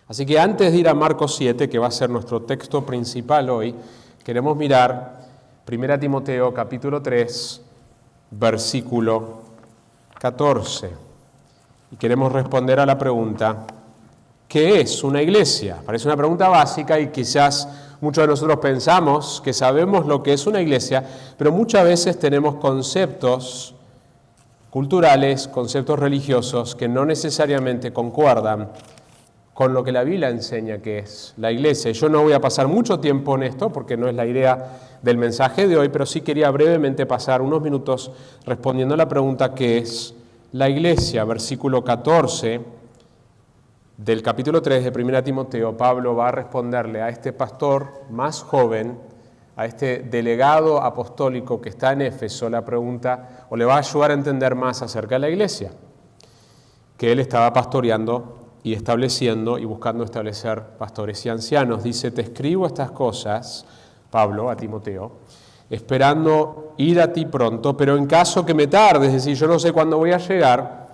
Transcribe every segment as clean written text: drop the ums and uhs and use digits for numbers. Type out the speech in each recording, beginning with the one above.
Así que antes de ir a Marcos 7, que va a ser nuestro texto principal hoy, queremos mirar 1 Timoteo capítulo 3, versículo 14. Y queremos responder a la pregunta, ¿qué es una iglesia? Parece una pregunta básica y quizás muchos de nosotros pensamos que sabemos lo que es una iglesia, pero muchas veces tenemos conceptos culturales, conceptos religiosos que no necesariamente concuerdan con lo que la Biblia enseña que es la iglesia. Yo no voy a pasar mucho tiempo en esto porque no es la idea del mensaje de hoy, pero sí quería brevemente pasar unos minutos respondiendo a la pregunta ¿qué es la iglesia? Versículo 14 del capítulo 3 de 1 Timoteo, Pablo va a responderle a este pastor más joven, a este delegado apostólico que está en Éfeso, la pregunta, o le va a ayudar a entender más acerca de la iglesia, que él estaba pastoreando y estableciendo y buscando establecer pastores y ancianos. Dice, te escribo estas cosas, Pablo, a Timoteo, esperando ir a ti pronto, pero en caso que me tarde, es decir, yo no sé cuándo voy a llegar,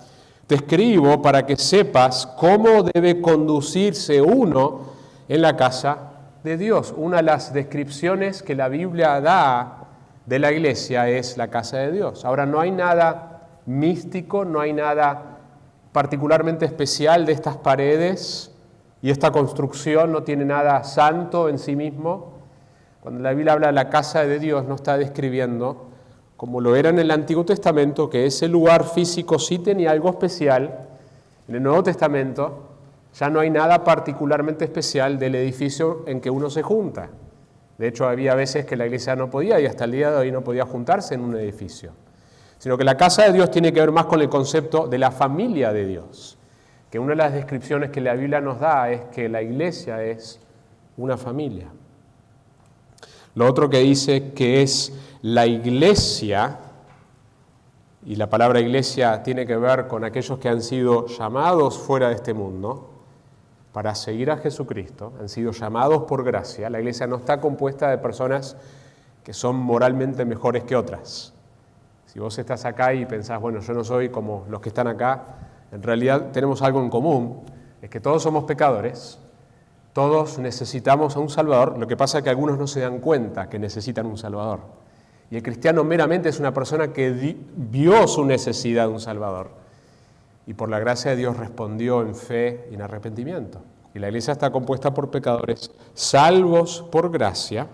te escribo para que sepas cómo debe conducirse uno en la casa de Dios. Una de las descripciones que la Biblia da de la iglesia es la casa de Dios. Ahora, no hay nada místico, no hay nada particularmente especial de estas paredes y esta construcción no tiene nada santo en sí mismo. Cuando la Biblia habla de la casa de Dios no está describiendo, como lo era en el Antiguo Testamento, que ese lugar físico sí tenía algo especial. En el Nuevo Testamento ya no hay nada particularmente especial del edificio en que uno se junta. De hecho, había veces que la iglesia no podía y hasta el día de hoy no podía juntarse en un edificio. Sino que la casa de Dios tiene que ver más con el concepto de la familia de Dios. Que una de las descripciones que la Biblia nos da es que la iglesia es una familia. Lo otro que dice que es la iglesia, y la palabra iglesia tiene que ver con aquellos que han sido llamados fuera de este mundo para seguir a Jesucristo, han sido llamados por gracia. La iglesia no está compuesta de personas que son moralmente mejores que otras. Si vos estás acá y pensás, bueno, yo no soy como los que están acá, en realidad tenemos algo en común, es que todos somos pecadores, todos necesitamos a un Salvador, lo que pasa es que algunos no se dan cuenta que necesitan un Salvador. Y el cristiano meramente es una persona que vio su necesidad de un Salvador y por la gracia de Dios respondió en fe y en arrepentimiento. Y la iglesia está compuesta por pecadores salvos por gracia,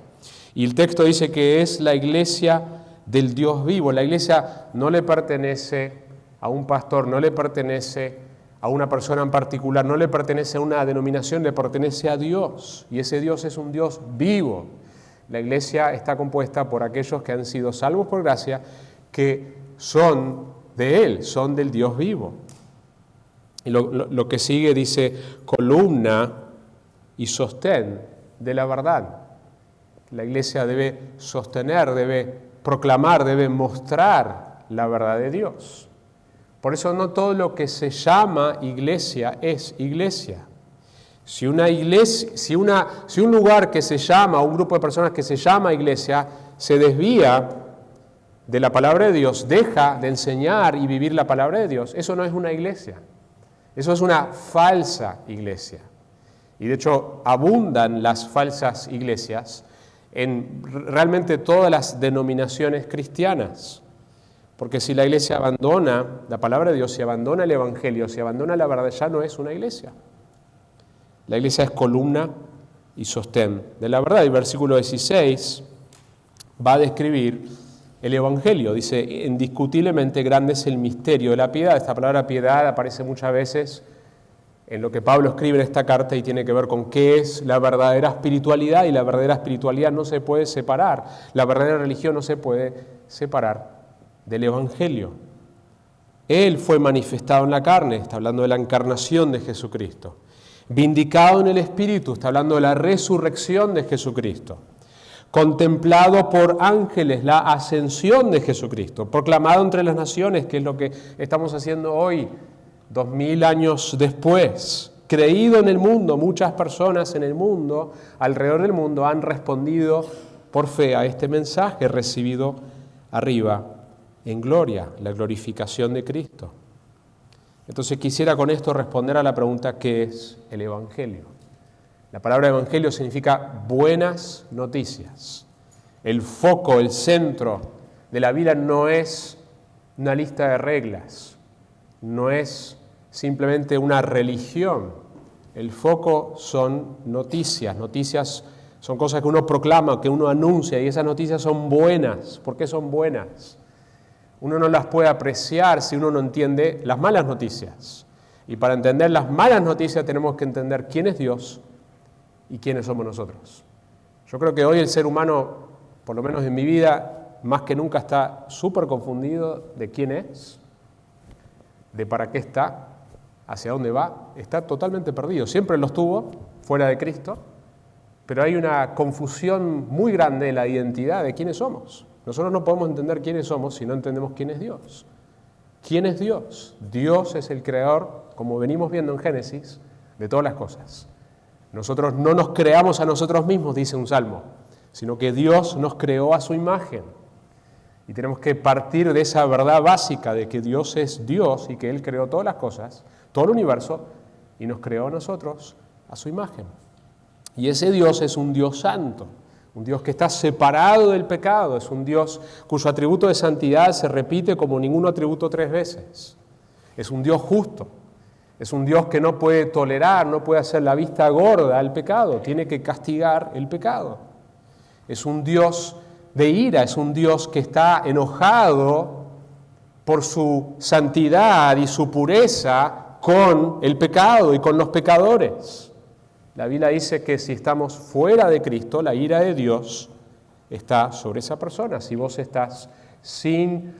y el texto dice que es la iglesia del Dios vivo. La iglesia no le pertenece a un pastor, no le pertenece a una persona en particular, no le pertenece a una denominación, le pertenece a Dios. Y ese Dios es un Dios vivo. La iglesia está compuesta por aquellos que han sido salvos por gracia, que son de Él, son del Dios vivo. Y lo que sigue dice, columna y sostén de la verdad. La iglesia debe sostener, debe proclamar, debe mostrar la verdad de Dios. Por eso no todo lo que se llama iglesia es iglesia. Si un lugar que se llama, un grupo de personas que se llama iglesia, se desvía de la palabra de Dios, deja de enseñar y vivir la palabra de Dios, eso no es una iglesia. Eso es una falsa iglesia. Y de hecho abundan las falsas iglesias en realmente todas las denominaciones cristianas. Porque si la iglesia abandona la palabra de Dios, si abandona el evangelio, si abandona la verdad, ya no es una iglesia. La iglesia es columna y sostén de la verdad. Y el versículo 16 va a describir el evangelio. Dice, indiscutiblemente grande es el misterio de la piedad. Esta palabra piedad aparece muchas veces en lo que Pablo escribe en esta carta y tiene que ver con qué es la verdadera espiritualidad, y la verdadera espiritualidad no se puede separar, la verdadera religión no se puede separar del evangelio. Él fue manifestado en la carne, está hablando de la encarnación de Jesucristo, vindicado en el Espíritu, está hablando de la resurrección de Jesucristo, contemplado por ángeles, la ascensión de Jesucristo, proclamado entre las naciones, que es lo que estamos haciendo hoy, 2000 años después, creído en el mundo. Muchas personas en el mundo, alrededor del mundo, han respondido por fe a este mensaje recibido arriba en gloria, la glorificación de Cristo. Entonces quisiera con esto responder a la pregunta, ¿qué es el Evangelio? La palabra Evangelio significa buenas noticias. El foco, el centro de la vida no es una lista de reglas, no es simplemente una religión. El foco son noticias. Noticias son cosas que uno proclama, que uno anuncia, y esas noticias son buenas. ¿Por qué son buenas? Uno no las puede apreciar si uno no entiende las malas noticias. Y para entender las malas noticias tenemos que entender quién es Dios y quiénes somos nosotros. Yo creo que hoy el ser humano, por lo menos en mi vida, más que nunca está súper confundido de quién es, de para qué está, hacia dónde va. Está totalmente perdido. Siempre lo estuvo, fuera de Cristo, pero hay una confusión muy grande de la identidad de quiénes somos. Nosotros no podemos entender quiénes somos si no entendemos quién es Dios. ¿Quién es Dios? Dios es el creador, como venimos viendo en Génesis, de todas las cosas. Nosotros no nos creamos a nosotros mismos, dice un salmo, sino que Dios nos creó a su imagen. Y tenemos que partir de esa verdad básica de que Dios es Dios y que Él creó todas las cosas, todo el universo, y nos creó a nosotros a su imagen. Y ese Dios es un Dios santo. Un Dios que está separado del pecado, es un Dios cuyo atributo de santidad se repite como ningún atributo 3 veces. Es un Dios justo, es un Dios que no puede tolerar, no puede hacer la vista gorda al pecado, tiene que castigar el pecado. Es un Dios de ira, es un Dios que está enojado por su santidad y su pureza con el pecado y con los pecadores. La Biblia dice que si estamos fuera de Cristo, la ira de Dios está sobre esa persona. Si vos estás sin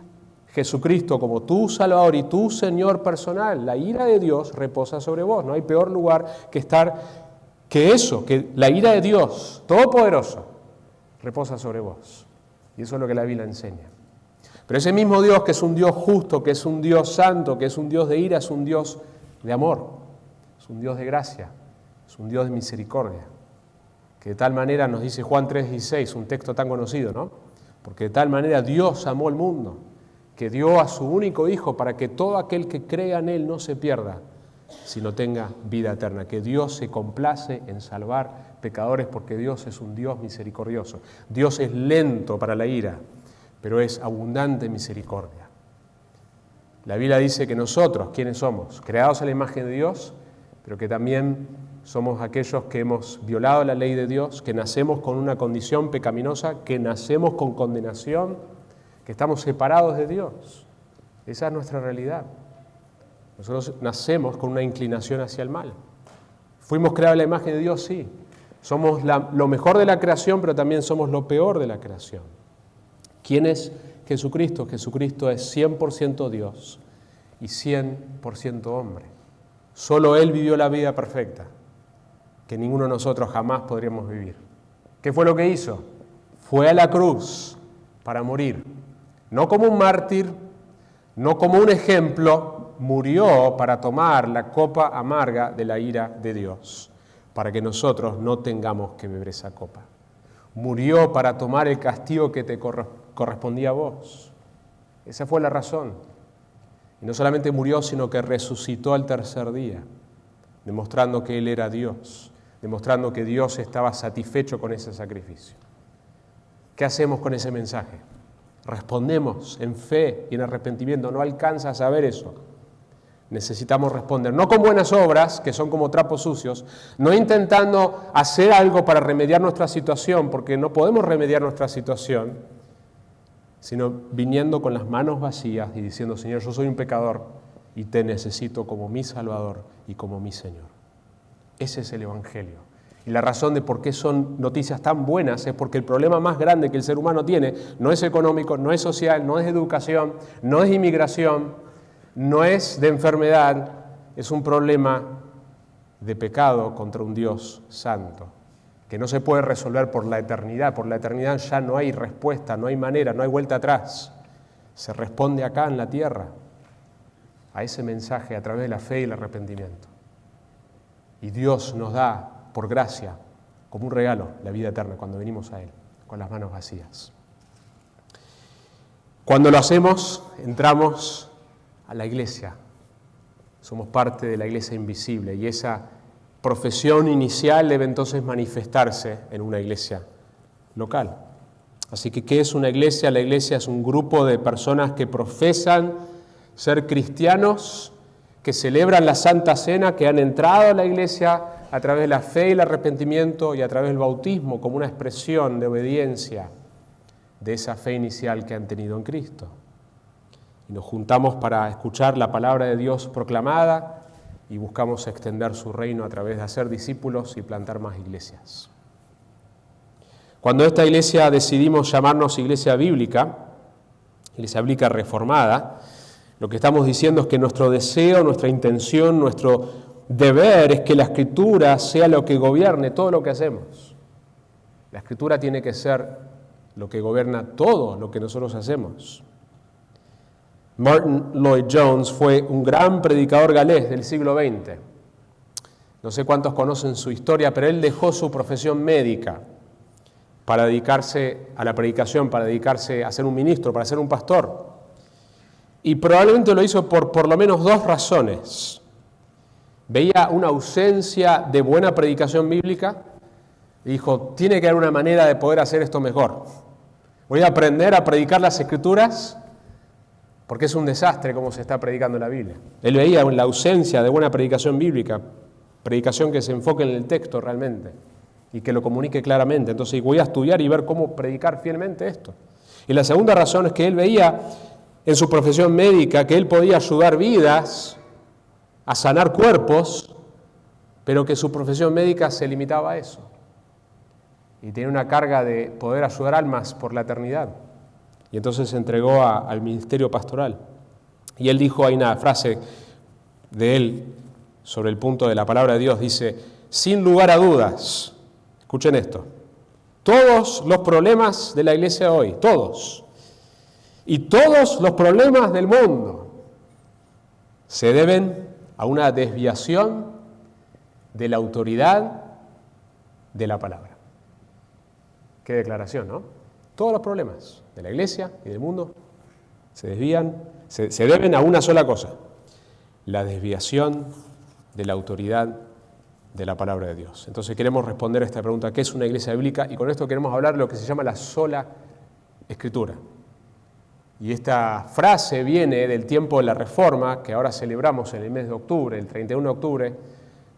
Jesucristo como tu Salvador y tu Señor personal, la ira de Dios reposa sobre vos. No hay peor lugar que eso, que la ira de Dios Todopoderoso reposa sobre vos. Y eso es lo que la Biblia enseña. Pero ese mismo Dios, que es un Dios justo, que es un Dios santo, que es un Dios de ira, es un Dios de amor, es un Dios de gracia. Es un Dios de misericordia, que de tal manera nos dice Juan 3:16, un texto tan conocido, ¿no? Porque de tal manera Dios amó al mundo, que dio a su único Hijo para que todo aquel que crea en Él no se pierda, sino tenga vida eterna. Que Dios se complace en salvar pecadores porque Dios es un Dios misericordioso. Dios es lento para la ira, pero es abundante en misericordia. La Biblia dice que nosotros, ¿quiénes somos? Creados a la imagen de Dios, pero que también somos aquellos que hemos violado la ley de Dios, que nacemos con una condición pecaminosa, que nacemos con condenación, que estamos separados de Dios. Esa es nuestra realidad. Nosotros nacemos con una inclinación hacia el mal. Fuimos creados a la imagen de Dios, sí. Somos lo mejor de la creación, pero también somos lo peor de la creación. ¿Quién es Jesucristo? Jesucristo es 100% Dios y 100% hombre. Solo Él vivió la vida perfecta, que ninguno de nosotros jamás podríamos vivir. ¿Qué fue lo que hizo? Fue a la cruz para morir. No como un mártir, no como un ejemplo, murió para tomar la copa amarga de la ira de Dios, para que nosotros no tengamos que beber esa copa. Murió para tomar el castigo que te correspondía a vos. Esa fue la razón. Y no solamente murió, sino que resucitó al tercer día, demostrando que Él era Dios, demostrando que Dios estaba satisfecho con ese sacrificio. ¿Qué hacemos con ese mensaje? Respondemos en fe y en arrepentimiento. No alcanza a saber eso. Necesitamos responder, no con buenas obras, que son como trapos sucios, no intentando hacer algo para remediar nuestra situación, porque no podemos remediar nuestra situación, sino viniendo con las manos vacías y diciendo, Señor, yo soy un pecador y te necesito como mi Salvador y como mi Señor. Ese es el Evangelio. Y la razón de por qué son noticias tan buenas es porque el problema más grande que el ser humano tiene no es económico, no es social, no es educación, no es inmigración, no es de enfermedad, es un problema de pecado contra un Dios santo, que no se puede resolver por la eternidad. Por la eternidad ya no hay respuesta, no hay manera, no hay vuelta atrás. Se responde acá en la tierra a ese mensaje a través de la fe y el arrepentimiento. Y Dios nos da, por gracia, como un regalo, la vida eterna cuando venimos a Él, con las manos vacías. Cuando lo hacemos, entramos a la iglesia. somos parte de la iglesia invisible y esa profesión inicial debe entonces manifestarse en una iglesia local. Así que, ¿qué es una iglesia? La iglesia es un grupo de personas que profesan ser cristianos, que celebran la Santa Cena, que han entrado a la iglesia a través de la fe y el arrepentimiento y a través del bautismo como una expresión de obediencia de esa fe inicial que han tenido en Cristo. Y nos juntamos para escuchar la palabra de Dios proclamada y buscamos extender su reino a través de hacer discípulos y plantar más iglesias. Cuando esta iglesia decidimos llamarnos iglesia bíblica reformada, lo que estamos diciendo es que nuestro deseo, nuestra intención, nuestro deber es que la Escritura sea lo que gobierne todo lo que hacemos. La Escritura tiene que ser lo que gobierna todo lo que nosotros hacemos. Martin Lloyd-Jones fue un gran predicador galés del siglo XX. No sé cuántos conocen su historia, pero él dejó su profesión médica para dedicarse a la predicación, para dedicarse a ser un ministro, para ser un pastor. Y probablemente lo hizo por lo menos dos razones. Veía una ausencia de buena predicación bíblica y dijo, tiene que haber una manera de poder hacer esto mejor. Voy a aprender a predicar las Escrituras porque es un desastre como se está predicando la Biblia. Él veía la ausencia de buena predicación bíblica, predicación que se enfoque en el texto realmente y que lo comunique claramente. Entonces voy a estudiar y ver cómo predicar fielmente esto. Y la segunda razón es que él veía en su profesión médica que él podía ayudar vidas a sanar cuerpos, pero que su profesión médica se limitaba a eso. Y tenía una carga de poder ayudar almas por la eternidad. Y entonces se entregó al ministerio pastoral. Y él dijo, hay una frase de él sobre el punto de la palabra de Dios, dice, sin lugar a dudas, escuchen esto, todos los problemas de la iglesia hoy, todos, y todos los problemas del mundo se deben a una desviación de la autoridad de la palabra. Qué declaración, ¿no? Todos los problemas de la iglesia y del mundo se deben a una sola cosa, la desviación de la autoridad de la palabra de Dios. Entonces queremos responder a esta pregunta, ¿qué es una iglesia bíblica? Y con esto queremos hablar de lo que se llama la sola Escritura. Y esta frase viene del tiempo de la Reforma, que ahora celebramos en el mes de octubre, el 31 de octubre.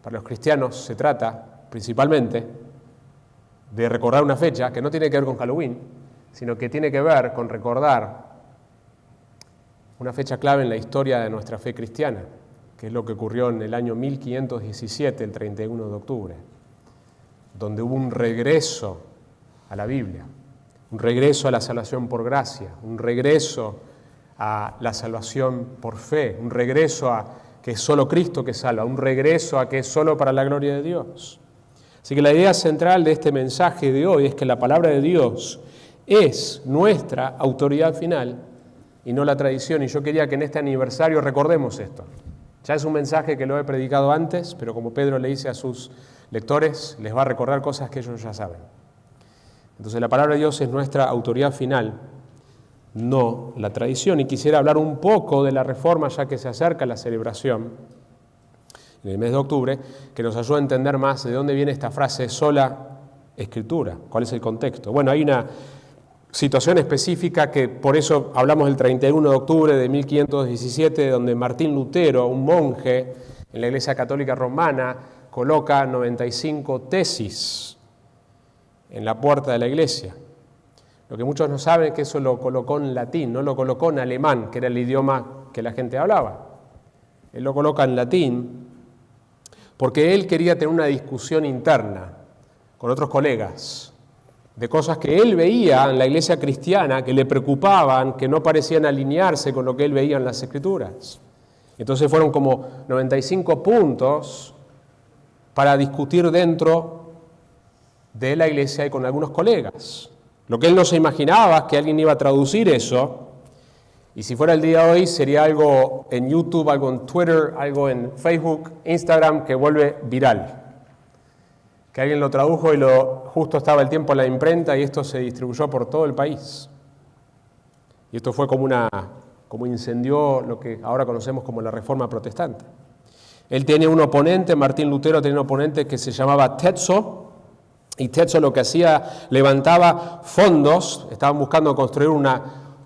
Para los cristianos se trata principalmente de recordar una fecha que no tiene que ver con Halloween, sino que tiene que ver con recordar una fecha clave en la historia de nuestra fe cristiana, que es lo que ocurrió en el año 1517, el 31 de octubre, donde hubo un regreso a la Biblia, un regreso a la salvación por gracia, un regreso a la salvación por fe, un regreso a que es solo Cristo que salva, un regreso a que es solo para la gloria de Dios. Así que la idea central de este mensaje de hoy es que la palabra de Dios es nuestra autoridad final y no la tradición. Y yo quería que en este aniversario recordemos esto. Ya es un mensaje que lo he predicado antes, pero como Pedro le dice a sus lectores, les va a recordar cosas que ellos ya saben. Entonces la palabra de Dios es nuestra autoridad final, no la tradición. Y quisiera hablar un poco de la Reforma, ya que se acerca la celebración en el mes de octubre, que nos ayuda a entender más de dónde viene esta frase sola Escritura, cuál es el contexto. Bueno, hay una situación específica que por eso hablamos del 31 de octubre de 1517, donde Martín Lutero, un monje en la Iglesia Católica Romana, coloca 95 tesis en la puerta de la iglesia. Lo que muchos no saben es que eso lo colocó en latín, no lo colocó en alemán, que era el idioma que la gente hablaba. Él lo coloca en latín porque él quería tener una discusión interna con otros colegas de cosas que él veía en la iglesia cristiana que le preocupaban, que no parecían alinearse con lo que él veía en las Escrituras. Entonces fueron como 95 puntos para discutir dentro de la iglesia y con algunos colegas. Lo que él no se imaginaba es que alguien iba a traducir eso, y si fuera el día de hoy sería algo en YouTube, algo en Twitter, algo en Facebook, Instagram, que vuelve viral. Que alguien lo tradujo y justo estaba el tiempo en la imprenta y esto se distribuyó por todo el país. Y esto fue como incendió lo que ahora conocemos como la Reforma Protestante. Él tiene un oponente, Martín Lutero tenía un oponente que se llamaba Tetzel, y Tetzel lo que hacía, levantaba fondos, estaban buscando construir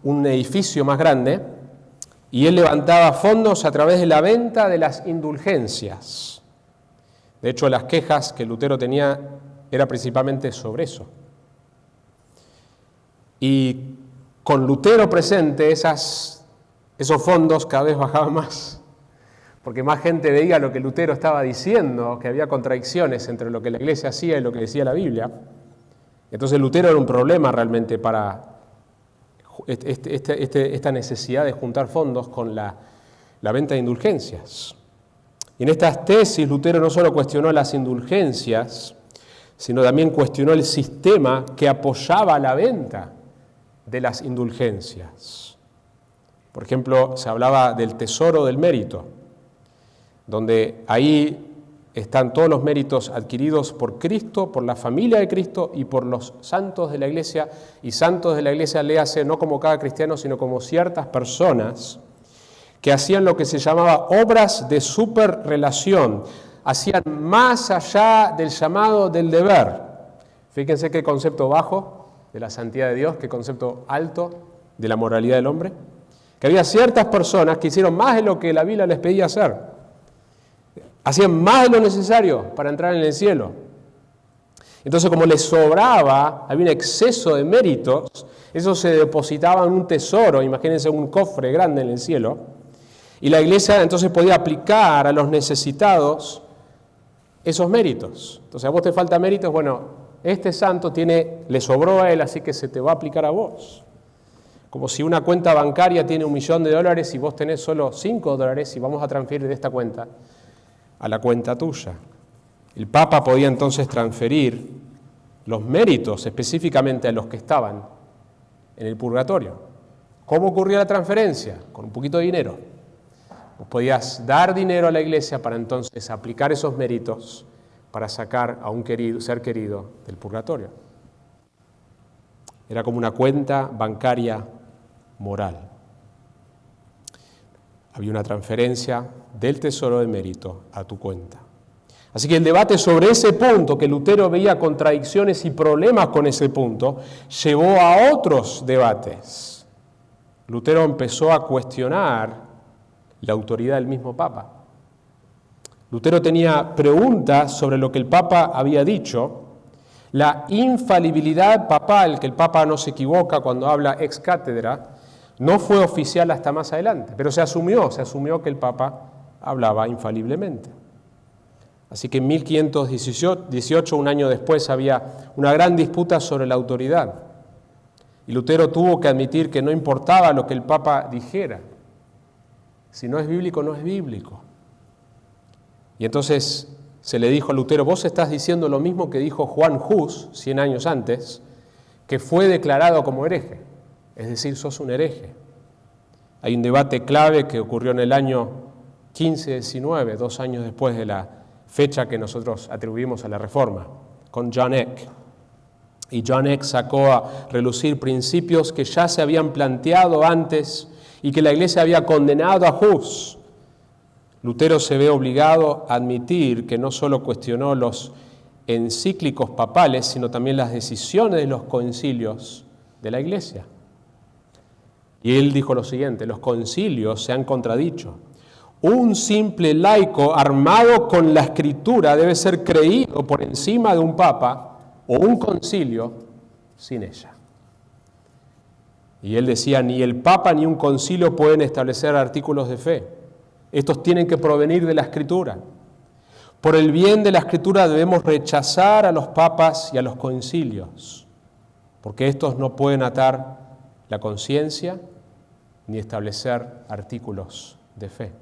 un edificio más grande, y él levantaba fondos a través de la venta de las indulgencias. De hecho, las quejas que Lutero tenía era principalmente sobre eso. Y con Lutero presente, esos fondos cada vez bajaban más, porque más gente veía lo que Lutero estaba diciendo, que había contradicciones entre lo que la Iglesia hacía y lo que decía la Biblia. Entonces Lutero era un problema realmente para esta necesidad de juntar fondos con la venta de indulgencias. Y en estas tesis Lutero no solo cuestionó las indulgencias, sino también cuestionó el sistema que apoyaba la venta de las indulgencias. Por ejemplo, se hablaba del tesoro del mérito, donde ahí están todos los méritos adquiridos por Cristo, por la familia de Cristo y por los santos de la Iglesia. Y santos de la Iglesia léase no como cada cristiano, sino como ciertas personas que hacían lo que se llamaba obras de superrelación, hacían más allá del llamado del deber. Fíjense qué concepto bajo de la santidad de Dios, qué concepto alto de la moralidad del hombre. Que había ciertas personas que hicieron más de lo que la Biblia les pedía hacer. Hacían más de lo necesario para entrar en el cielo. Entonces, como les sobraba, había un exceso de méritos, eso se depositaba en un tesoro, imagínense un cofre grande en el cielo, y la iglesia entonces podía aplicar a los necesitados esos méritos. Entonces, a vos te falta méritos, bueno, este santo le sobró a él, así que se te va a aplicar a vos. Como si una cuenta bancaria tiene $1.000.000 y vos tenés solo $5 y vamos a transferir de esta cuenta a la cuenta tuya. El Papa podía entonces transferir los méritos específicamente a los que estaban en el purgatorio. ¿Cómo ocurría la transferencia? Con un poquito de dinero. Vos podías dar dinero a la iglesia para entonces aplicar esos méritos para sacar a un ser querido del purgatorio. Era como una cuenta bancaria moral. Había una transferencia del tesoro de mérito a tu cuenta. Así que el debate sobre ese punto, que Lutero veía contradicciones y problemas con ese punto, llevó a otros debates. Lutero empezó a cuestionar la autoridad del mismo Papa. Lutero tenía preguntas sobre lo que el Papa había dicho, la infalibilidad papal, que el Papa no se equivoca cuando habla ex cátedra, no fue oficial hasta más adelante, pero se asumió que el Papa hablaba infaliblemente. Así que en 1518, un año después, había una gran disputa sobre la autoridad. Y Lutero tuvo que admitir que no importaba lo que el Papa dijera. Si no es bíblico, no es bíblico. Y entonces se le dijo a Lutero, vos estás diciendo lo mismo que dijo Juan Hus 100 años antes, que fue declarado como hereje. Es decir, sos un hereje. Hay un debate clave que ocurrió en el año 1519, 2 años después de la fecha que nosotros atribuimos a la Reforma, con John Eck. Y John Eck sacó a relucir principios que ya se habían planteado antes y que la Iglesia había condenado a Hus. Lutero se ve obligado a admitir que no solo cuestionó los encíclicos papales, sino también las decisiones de los concilios de la Iglesia. Y él dijo lo siguiente, los concilios se han contradicho. Un simple laico armado con la Escritura debe ser creído por encima de un papa o un concilio sin ella. Y él decía, ni el papa ni un concilio pueden establecer artículos de fe. Estos tienen que provenir de la Escritura. Por el bien de la Escritura debemos rechazar a los papas y a los concilios, porque estos no pueden atar la conciencia ni establecer artículos de fe.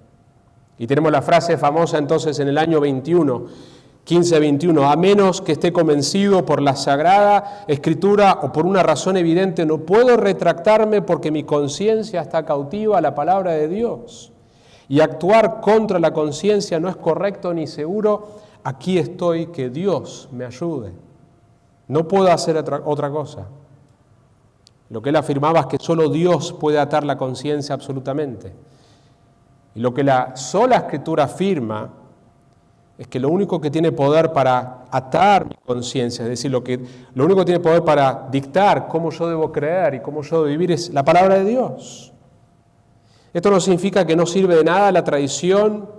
Y tenemos la frase famosa entonces en el año 1521, a menos que esté convencido por la Sagrada Escritura o por una razón evidente, no puedo retractarme porque mi conciencia está cautiva a la palabra de Dios. Y actuar contra la conciencia no es correcto ni seguro. Aquí estoy, que Dios me ayude. No puedo hacer otra cosa. Lo que él afirmaba es que solo Dios puede atar la conciencia absolutamente. Y lo que la sola Escritura afirma es que lo único que tiene poder para atar mi conciencia, es decir, lo único que tiene poder para dictar cómo yo debo creer y cómo yo debo vivir es la palabra de Dios. Esto no significa que no sirve de nada la tradición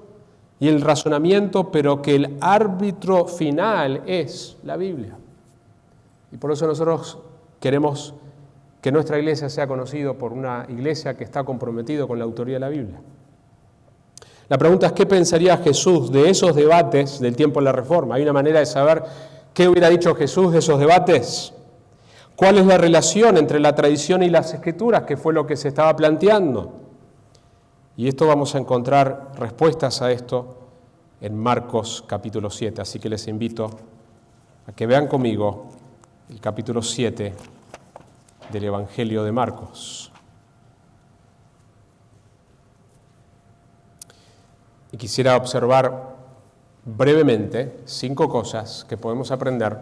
y el razonamiento, pero que el árbitro final es la Biblia. Y por eso nosotros queremos que nuestra iglesia sea conocida por una iglesia que está comprometida con la autoría de la Biblia. La pregunta es, ¿qué pensaría Jesús de esos debates del tiempo de la Reforma? ¿Hay una manera de saber qué hubiera dicho Jesús de esos debates? ¿Cuál es la relación entre la tradición y las Escrituras, que fue lo que se estaba planteando? Y esto vamos a encontrar respuestas a esto en Marcos capítulo 7. Así que les invito a que vean conmigo el capítulo 7 del Evangelio de Marcos. Y quisiera observar brevemente 5 cosas que podemos aprender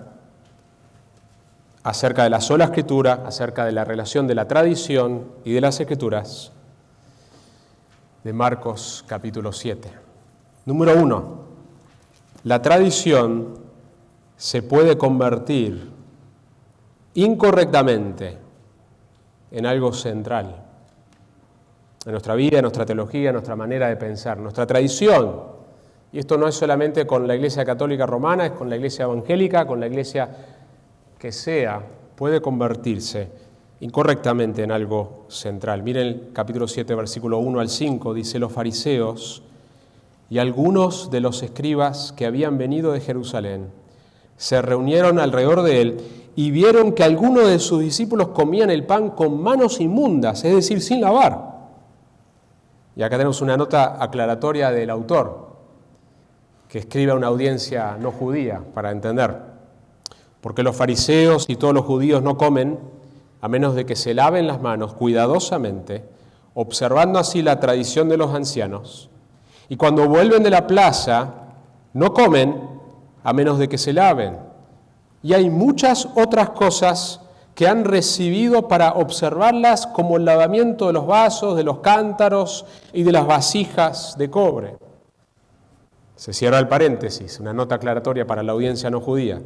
acerca de la sola Escritura, acerca de la relación de la tradición y de las Escrituras de Marcos capítulo 7. Número 1, la tradición se puede convertir incorrectamente en algo central en nuestra vida, en nuestra teología, en nuestra manera de pensar, nuestra tradición. Y esto no es solamente con la Iglesia Católica Romana, es con la Iglesia Evangélica, con la Iglesia que sea, puede convertirse incorrectamente en algo central. Miren el capítulo 7, versículo 1 al 5, dice: los fariseos y algunos de los escribas que habían venido de Jerusalén se reunieron alrededor de él y vieron que algunos de sus discípulos comían el pan con manos inmundas, es decir, sin lavar. Y acá tenemos una nota aclaratoria del autor, que escribe a una audiencia no judía para entender. Porque los fariseos y todos los judíos no comen a menos de que se laven las manos cuidadosamente, observando así la tradición de los ancianos. Y cuando vuelven de la plaza, no comen a menos de que se laven. Y hay muchas otras cosas que han recibido para observarlas, como el lavamiento de los vasos, de los cántaros y de las vasijas de cobre. Se cierra el paréntesis, una nota aclaratoria para la audiencia no judía.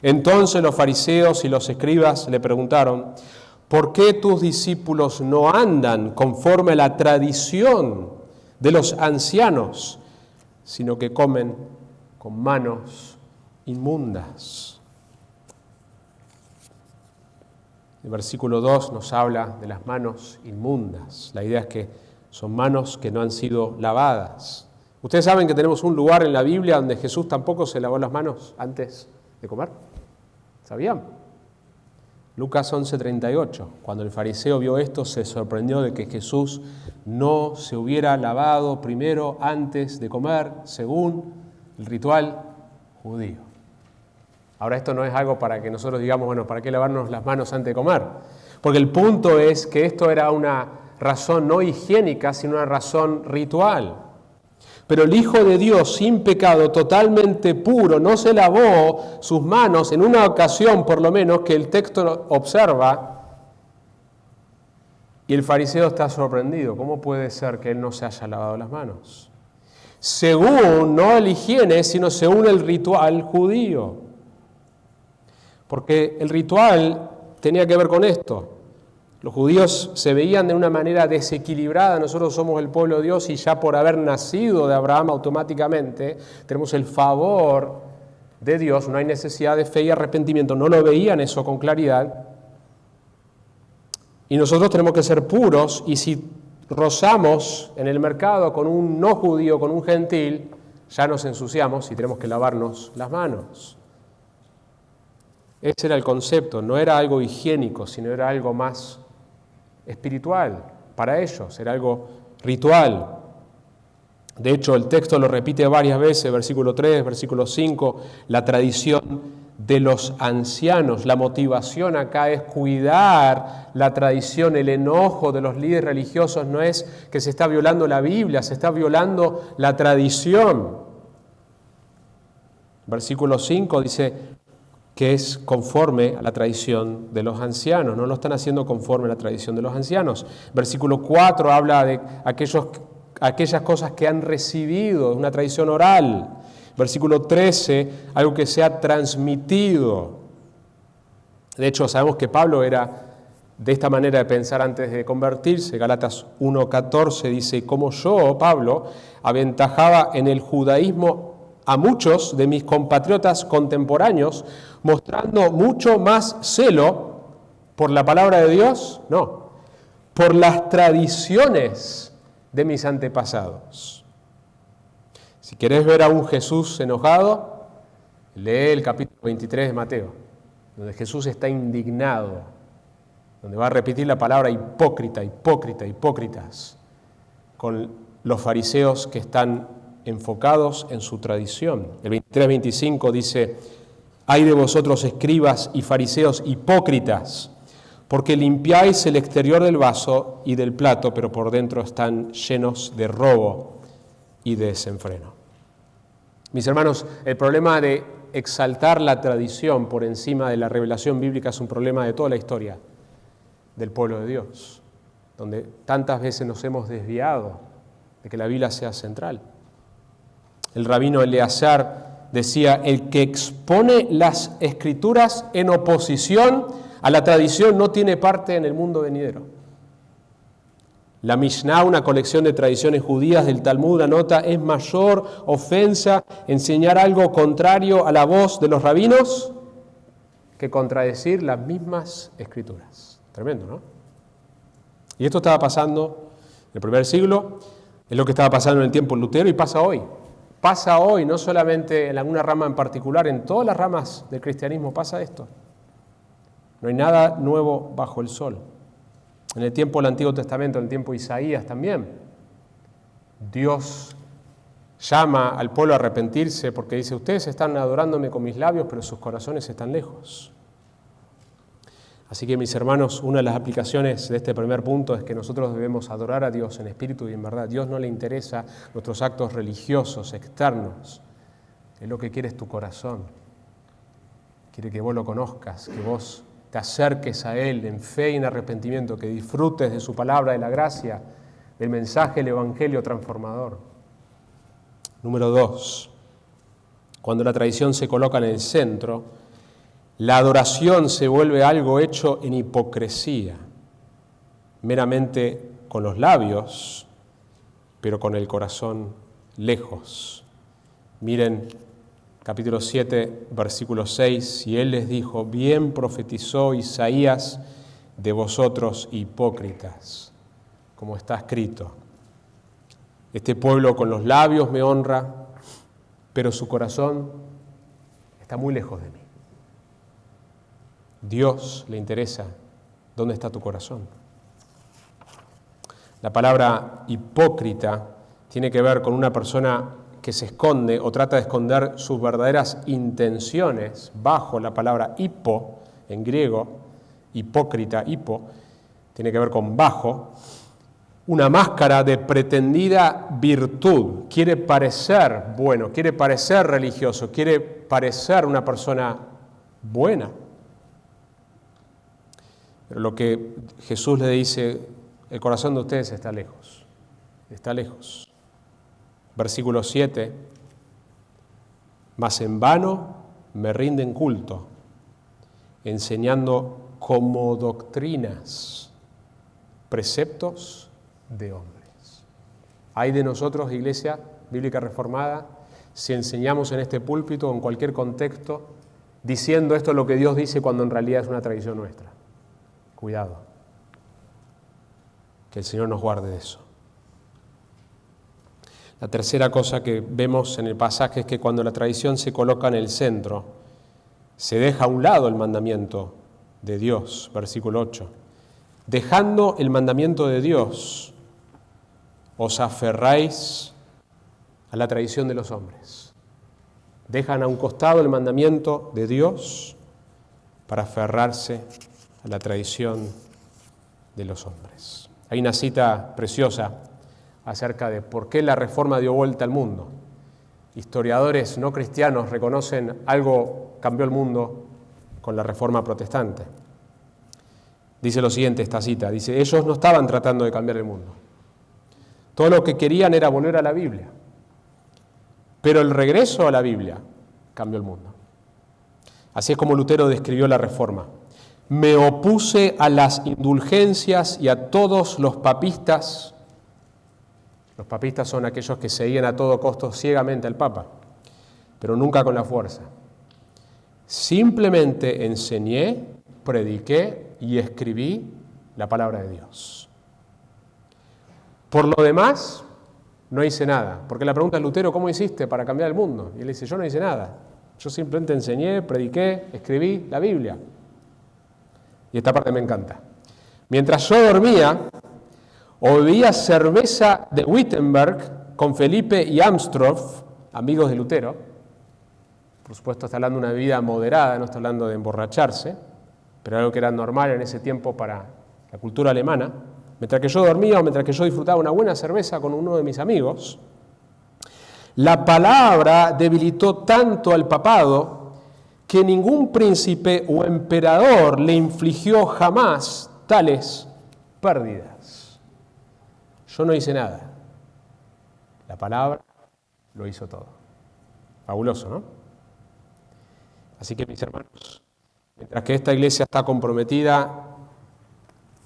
Entonces los fariseos y los escribas le preguntaron: ¿por qué tus discípulos no andan conforme a la tradición de los ancianos, sino que comen con manos inmundas? El versículo 2 nos habla de las manos inmundas. La idea es que son manos que no han sido lavadas. Ustedes saben que tenemos un lugar en la Biblia donde Jesús tampoco se lavó las manos antes de comer. ¿Sabían? Lucas 11:38. Cuando el fariseo vio esto, se sorprendió de que Jesús no se hubiera lavado primero antes de comer, según el ritual judío. Ahora, esto no es algo para que nosotros digamos, bueno, ¿para qué lavarnos las manos antes de comer? Porque el punto es que esto era una razón no higiénica, sino una razón ritual. Pero el Hijo de Dios, sin pecado, totalmente puro, no se lavó sus manos en una ocasión, por lo menos, que el texto observa, y el fariseo está sorprendido. ¿Cómo puede ser que él no se haya lavado las manos? Según, no el higiene, sino según el ritual judío. Porque el ritual tenía que ver con esto. Los judíos se veían de una manera desequilibrada. Nosotros somos el pueblo de Dios y ya por haber nacido de Abraham automáticamente tenemos el favor de Dios. No hay necesidad de fe y arrepentimiento. No lo veían eso con claridad. Y nosotros tenemos que ser puros, y si rozamos en el mercado con un no judío, con un gentil, ya nos ensuciamos y tenemos que lavarnos las manos. Ese era el concepto, no era algo higiénico, sino era algo más espiritual para ellos, era algo ritual. De hecho, el texto lo repite varias veces, versículo 3, versículo 5, la tradición de los ancianos. La motivación acá es cuidar la tradición. El enojo de los líderes religiosos no es que se está violando la Biblia, se está violando la tradición. Versículo 5 dice que es conforme a la tradición de los ancianos. No lo están haciendo conforme a la tradición de los ancianos. Versículo 4 habla de aquellas cosas que han recibido, una tradición oral. Versículo 13, algo que se ha transmitido. De hecho, sabemos que Pablo era de esta manera de pensar antes de convertirse. Gálatas 1:14 dice, como yo, Pablo, aventajaba en el judaísmo a muchos de mis compatriotas contemporáneos, mostrando mucho más celo por la palabra de Dios, no, por las tradiciones de mis antepasados. Si querés ver a un Jesús enojado, lee el capítulo 23 de Mateo, donde Jesús está indignado, donde va a repetir la palabra hipócrita, hipócrita, hipócritas, con los fariseos que están enfocados en su tradición. El 23-25 dice, «Ay de vosotros escribas y fariseos hipócritas, porque limpiáis el exterior del vaso y del plato, pero por dentro están llenos de robo y de desenfreno». Mis hermanos, el problema de exaltar la tradición por encima de la revelación bíblica es un problema de toda la historia del pueblo de Dios, donde tantas veces nos hemos desviado de que la Biblia sea central. El rabino Eleazar decía, el que expone las Escrituras en oposición a la tradición no tiene parte en el mundo venidero. La Mishnah, una colección de tradiciones judías del Talmud, anota, es mayor ofensa enseñar algo contrario a la voz de los rabinos que contradecir las mismas Escrituras. Tremendo, ¿no? Y esto estaba pasando en el primer siglo, es lo que estaba pasando en el tiempo de Lutero y pasa hoy. Pasa hoy, no solamente en alguna rama en particular, en todas las ramas del cristianismo pasa esto. No hay nada nuevo bajo el sol. En el tiempo del Antiguo Testamento, en el tiempo de Isaías también, Dios llama al pueblo a arrepentirse porque dice, ustedes están adorándome con mis labios, pero sus corazones están lejos. Así que, mis hermanos, una de las aplicaciones de este primer punto es que nosotros debemos adorar a Dios en espíritu y en verdad. A Dios no le interesa nuestros actos religiosos externos. Él lo que quiere es tu corazón. Quiere que vos lo conozcas, que vos te acerques a Él en fe y en arrepentimiento, que disfrutes de su palabra, de la gracia, del mensaje del Evangelio transformador. Número 2. Cuando la tradición se coloca en el centro, la adoración se vuelve algo hecho en hipocresía, meramente con los labios, pero con el corazón lejos. Miren capítulo 7, versículo 6, y él les dijo, bien profetizó Isaías de vosotros hipócritas, como está escrito. Este pueblo con los labios me honra, pero su corazón está muy lejos de mí. Dios le interesa dónde está tu corazón. La palabra hipócrita tiene que ver con una persona que se esconde o trata de esconder sus verdaderas intenciones bajo la palabra hipo, en griego, hipócrita, hipo, tiene que ver con bajo, una máscara de pretendida virtud. Quiere parecer bueno, quiere parecer religioso, quiere parecer una persona buena. Pero lo que Jesús le dice, el corazón de ustedes está lejos, está lejos. Versículo 7, mas en vano me rinden culto, enseñando como doctrinas, preceptos de hombres. Hay de nosotros, Iglesia Bíblica Reformada, si enseñamos en este púlpito o en cualquier contexto, diciendo esto es lo que Dios dice cuando en realidad es una tradición nuestra. Cuidado, que el Señor nos guarde de eso. La tercera cosa que vemos en el pasaje es que cuando la tradición se coloca en el centro, se deja a un lado el mandamiento de Dios, versículo 8. Dejando el mandamiento de Dios, os aferráis a la tradición de los hombres. Dejan a un costado el mandamiento de Dios para aferrarse a la tradición de los hombres. Hay una cita preciosa acerca de por qué la Reforma dio vuelta al mundo. Historiadores no cristianos reconocen algo cambió el mundo con la Reforma protestante. Dice lo siguiente esta cita, dice, ellos no estaban tratando de cambiar el mundo. Todo lo que querían era volver a la Biblia. Pero el regreso a la Biblia cambió el mundo. Así es como Lutero describió la Reforma. Me opuse a las indulgencias y a todos los papistas. Los papistas son aquellos que seguían a todo costo ciegamente al Papa, pero nunca con la fuerza. Simplemente enseñé, prediqué y escribí la palabra de Dios. Por lo demás, no hice nada. Porque la pregunta es, Lutero, ¿cómo hiciste para cambiar el mundo? Y él dice, yo no hice nada. Yo simplemente enseñé, prediqué, escribí la Biblia. Y esta parte me encanta. Mientras yo dormía, o bebía cerveza de Wittenberg con Felipe y Amstroff, amigos de Lutero. Por supuesto está hablando de una bebida moderada, no está hablando de emborracharse, pero algo que era normal en ese tiempo para la cultura alemana. Mientras que yo dormía o mientras que yo disfrutaba una buena cerveza con uno de mis amigos, la palabra debilitó tanto al papado que ningún príncipe o emperador le infligió jamás tales pérdidas. Yo no hice nada. La palabra lo hizo todo. Fabuloso, ¿no? Así que, mis hermanos, mientras que esta iglesia está comprometida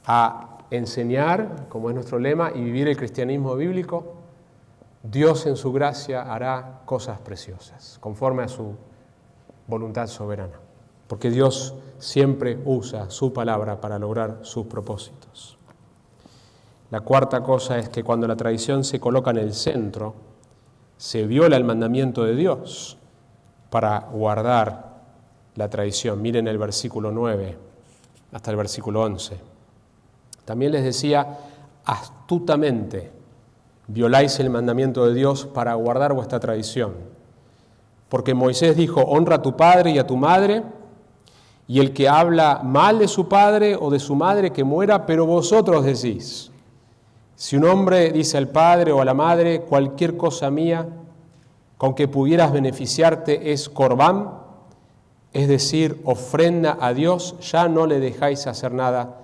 a enseñar, como es nuestro lema, y vivir el cristianismo bíblico, Dios en su gracia hará cosas preciosas, conforme a su voluntad soberana, porque Dios siempre usa su palabra para lograr sus propósitos. La cuarta cosa es que cuando la tradición se coloca en el centro, se viola el mandamiento de Dios para guardar la tradición. Miren el versículo 9 hasta el versículo 11. También les decía, astutamente violáis el mandamiento de Dios para guardar vuestra tradición. Porque Moisés dijo, honra a tu padre y a tu madre, y el que habla mal de su padre o de su madre que muera, pero vosotros decís, si un hombre dice al padre o a la madre, cualquier cosa mía con que pudieras beneficiarte es corbán, es decir, ofrenda a Dios, ya no le dejáis hacer nada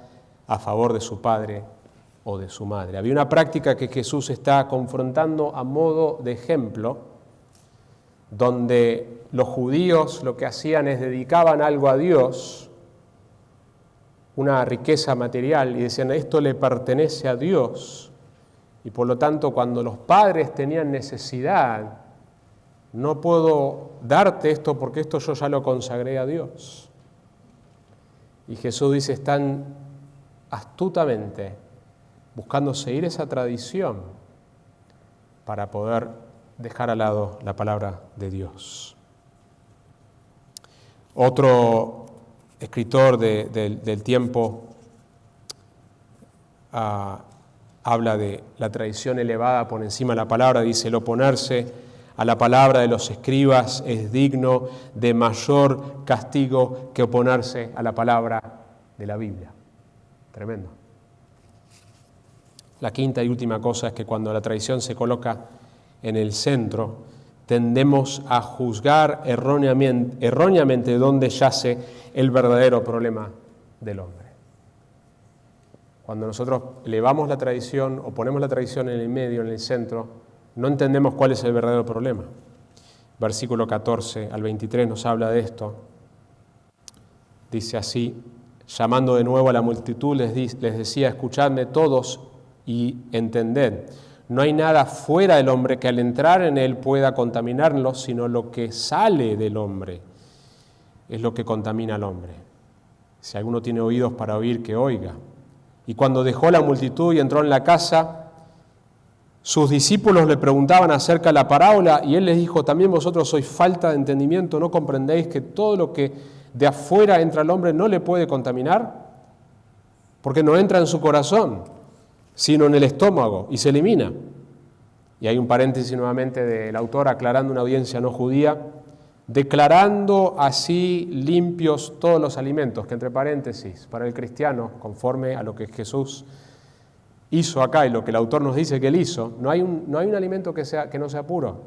a favor de su padre o de su madre. Había una práctica que Jesús está confrontando a modo de ejemplo, donde los judíos lo que hacían es dedicaban algo a Dios, una riqueza material, y decían, esto le pertenece a Dios, y por lo tanto cuando los padres tenían necesidad, no puedo darte esto porque esto yo ya lo consagré a Dios. Y Jesús dice, están astutamente buscando seguir esa tradición para poder dejar al lado la palabra de Dios. Otro escritor del tiempo habla de la tradición elevada por encima de la palabra, dice, el oponerse a la palabra de los escribas es digno de mayor castigo que oponerse a la palabra de la Biblia. Tremendo. La quinta y última cosa es que cuando la tradición se coloca en el centro, tendemos a juzgar erróneamente dónde yace el verdadero problema del hombre. Cuando nosotros elevamos la tradición o ponemos la tradición en el medio, en el centro, no entendemos cuál es el verdadero problema. Versículo 14 al 23 nos habla de esto. Dice así, llamando de nuevo a la multitud, les decía, escuchadme todos y entended. No hay nada fuera del hombre que al entrar en él pueda contaminarlo, sino lo que sale del hombre es lo que contamina al hombre. Si alguno tiene oídos para oír, que oiga. Y cuando dejó la multitud y entró en la casa, sus discípulos le preguntaban acerca de la parábola y él les dijo, también vosotros sois falta de entendimiento, ¿no comprendéis que todo lo que de afuera entra al hombre no le puede contaminar? Porque no entra en su corazón, sino en el estómago y se elimina. Y hay un paréntesis nuevamente del autor aclarando una audiencia no judía, declarando así limpios todos los alimentos, que entre paréntesis, para el cristiano, conforme a lo que Jesús hizo acá y lo que el autor nos dice que él hizo, no hay un alimento que no sea puro,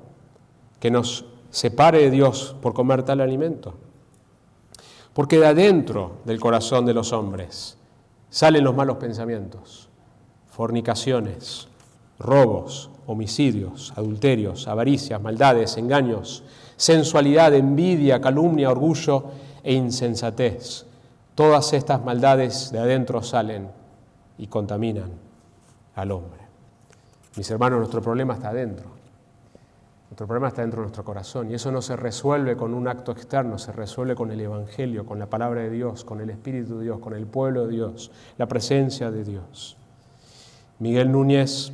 que nos separe de Dios por comer tal alimento. Porque de adentro del corazón de los hombres salen los malos pensamientos, fornicaciones, robos, homicidios, adulterios, avaricias, maldades, engaños, sensualidad, envidia, calumnia, orgullo e insensatez. Todas estas maldades de adentro salen y contaminan al hombre. Mis hermanos, nuestro problema está adentro. Nuestro problema está dentro de nuestro corazón y eso no se resuelve con un acto externo, se resuelve con el Evangelio, con la palabra de Dios, con el Espíritu de Dios, con el pueblo de Dios, la presencia de Dios. Miguel Núñez,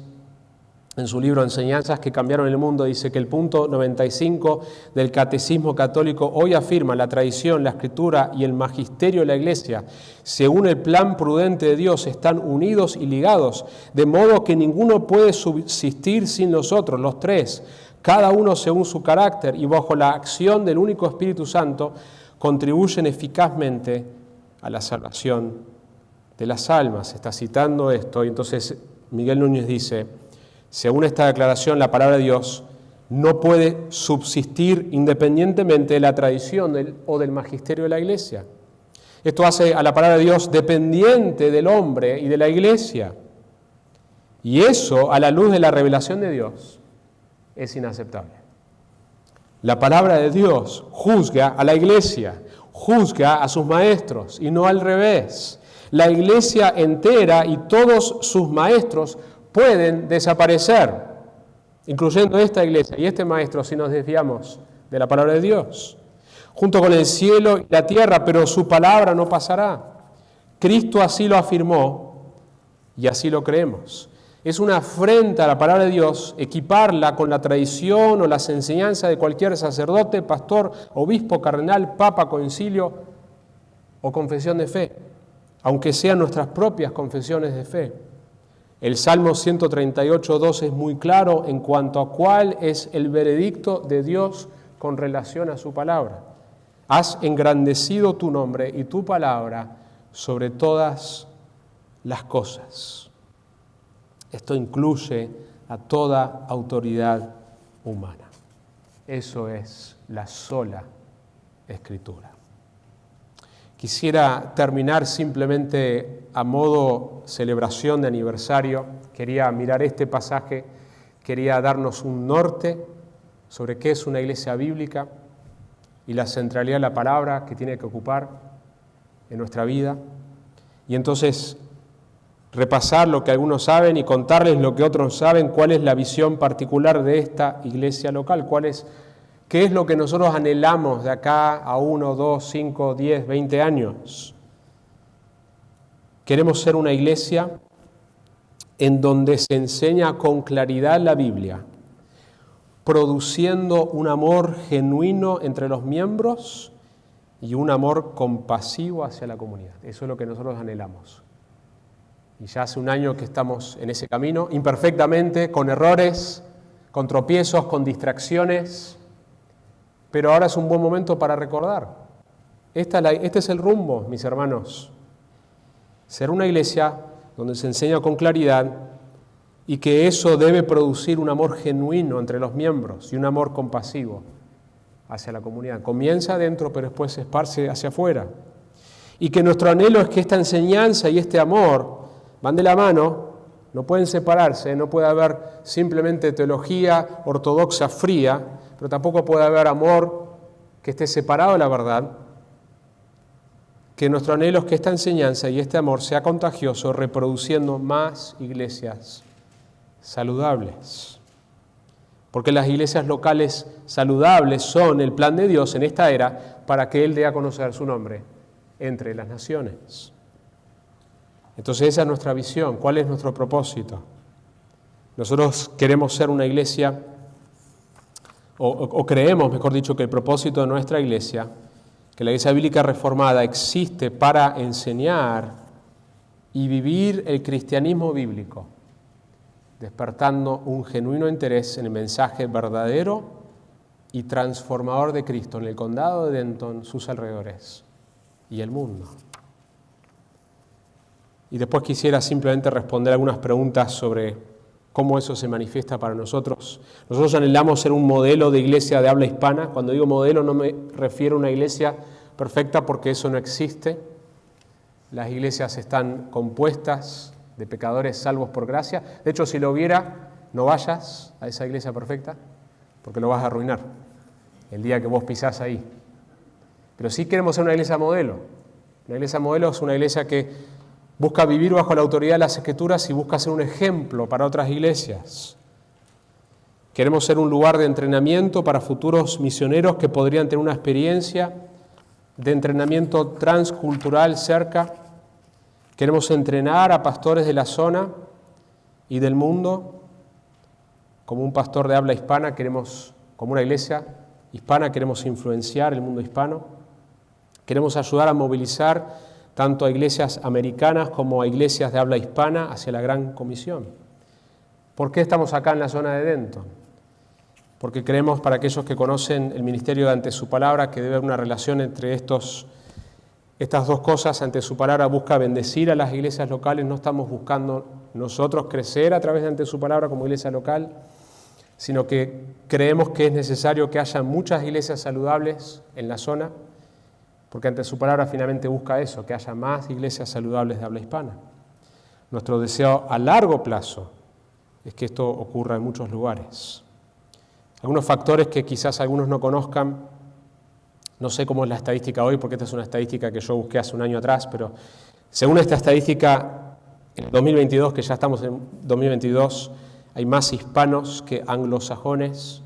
en su libro Enseñanzas que cambiaron el mundo, dice que el punto 95 del Catecismo Católico hoy afirma: la tradición, la Escritura y el magisterio de la Iglesia, según el plan prudente de Dios, están unidos y ligados, de modo que ninguno puede subsistir sin los otros, los tres, cada uno según su carácter y bajo la acción del único Espíritu Santo, contribuyen eficazmente a la salvación de las almas. Está citando esto y entonces Miguel Núñez dice: según esta declaración, la palabra de Dios no puede subsistir independientemente de la tradición o del magisterio de la Iglesia. Esto hace a la palabra de Dios dependiente del hombre y de la Iglesia. Y eso, a la luz de la revelación de Dios, es inaceptable. La palabra de Dios juzga a la Iglesia, juzga a sus maestros y no al revés. La Iglesia entera y todos sus maestros pueden desaparecer, incluyendo esta iglesia y este maestro, si nos desviamos de la palabra de Dios, junto con el cielo y la tierra, pero su palabra no pasará. Cristo así lo afirmó y así lo creemos. Es una afrenta a la palabra de Dios equiparla con la tradición o las enseñanzas de cualquier sacerdote, pastor, obispo, cardenal, papa, concilio o confesión de fe, aunque sean nuestras propias confesiones de fe. El Salmo 138:2 es muy claro en cuanto a cuál es el veredicto de Dios con relación a su palabra. Has engrandecido tu nombre y tu palabra sobre todas las cosas. Esto incluye a toda autoridad humana. Eso es la sola Escritura. Quisiera terminar simplemente a modo celebración de aniversario. Quería mirar este pasaje, quería darnos un norte sobre qué es una iglesia bíblica y la centralidad de la palabra que tiene que ocupar en nuestra vida. Y entonces repasar lo que algunos saben y contarles lo que otros saben, cuál es la visión particular de esta iglesia local, qué es lo que nosotros anhelamos de acá a 1, 2, 5, 10, 20 años. Queremos ser una iglesia en donde se enseña con claridad la Biblia, produciendo un amor genuino entre los miembros y un amor compasivo hacia la comunidad. Eso es lo que nosotros anhelamos. Y ya hace un año que estamos en ese camino, imperfectamente, con errores, con tropiezos, con distracciones. Pero ahora es un buen momento para recordar. Este es el rumbo, mis hermanos. Ser una iglesia donde se enseña con claridad y que eso debe producir un amor genuino entre los miembros y un amor compasivo hacia la comunidad. Comienza adentro, pero después se esparce hacia afuera. Y que nuestro anhelo es que esta enseñanza y este amor van de la mano, no pueden separarse, no puede haber simplemente teología ortodoxa fría, pero tampoco puede haber amor que esté separado de la verdad. Que nuestro anhelo es que esta enseñanza y este amor sea contagioso, reproduciendo más iglesias saludables. Porque las iglesias locales saludables son el plan de Dios en esta era para que Él dé a conocer su nombre entre las naciones. Entonces esa es nuestra visión. ¿Cuál es nuestro propósito? Nosotros queremos ser una iglesia, o creemos, mejor dicho, que el propósito de nuestra iglesia, que la Iglesia Bíblica Reformada existe para enseñar y vivir el cristianismo bíblico, despertando un genuino interés en el mensaje verdadero y transformador de Cristo en el condado de Denton, sus alrededores y el mundo. Y después quisiera simplemente responder algunas preguntas sobre cómo eso se manifiesta para nosotros. Nosotros anhelamos ser un modelo de iglesia de habla hispana. Cuando digo modelo no me refiero a una iglesia perfecta porque eso no existe. Las iglesias están compuestas de pecadores salvos por gracia. De hecho, si lo hubiera, no vayas a esa iglesia perfecta, porque lo vas a arruinar el día que vos pisás ahí. Pero sí queremos ser una iglesia modelo. Una iglesia modelo es una iglesia que busca vivir bajo la autoridad de las Escrituras y busca ser un ejemplo para otras iglesias. Queremos ser un lugar de entrenamiento para futuros misioneros que podrían tener una experiencia de entrenamiento transcultural cerca. Queremos entrenar a pastores de la zona y del mundo. Como un pastor de habla hispana, como una iglesia hispana, queremos influenciar el mundo hispano. Queremos ayudar a movilizar tanto a iglesias americanas como a iglesias de habla hispana hacia la Gran Comisión. ¿Por qué estamos acá en la zona de Denton? Porque creemos, para aquellos que conocen el ministerio de Ante Su Palabra, que debe haber una relación entre estas dos cosas. Ante Su Palabra busca bendecir a las iglesias locales. No estamos buscando nosotros crecer a través de Ante Su Palabra como iglesia local, sino que creemos que es necesario que haya muchas iglesias saludables en la zona, porque Ante Su Palabra finalmente busca eso, que haya más iglesias saludables de habla hispana. Nuestro deseo a largo plazo es que esto ocurra en muchos lugares. Algunos factores que quizás algunos no conozcan, no sé cómo es la estadística hoy, porque esta es una estadística que yo busqué hace un año atrás, pero según esta estadística, en 2022, que ya estamos en 2022, hay más hispanos que anglosajones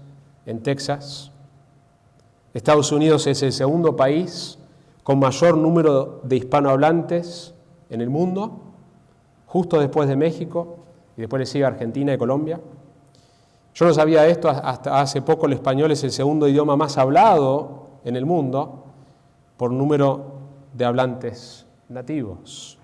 en Texas. Estados Unidos es el segundo país con mayor número de hispanohablantes en el mundo, justo después de México, y después le sigue Argentina y Colombia. Yo no sabía esto, hasta hace poco el español es el segundo idioma más hablado en el mundo por número de hablantes nativos.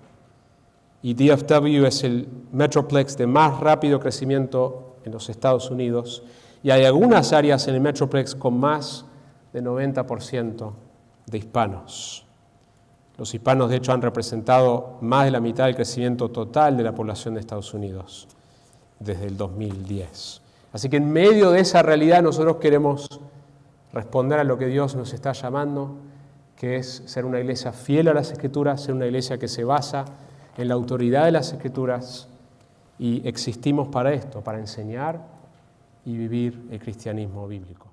Y DFW es el metroplex de más rápido crecimiento en los Estados Unidos, y hay algunas áreas en el metroplex con más de 90% de hispanos. Los hispanos, de hecho, han representado más de la mitad del crecimiento total de la población de Estados Unidos desde el 2010. Así que en medio de esa realidad nosotros queremos responder a lo que Dios nos está llamando, que es ser una iglesia fiel a las Escrituras, ser una iglesia que se basa en la autoridad de las Escrituras, y existimos para esto, para enseñar y vivir el cristianismo bíblico.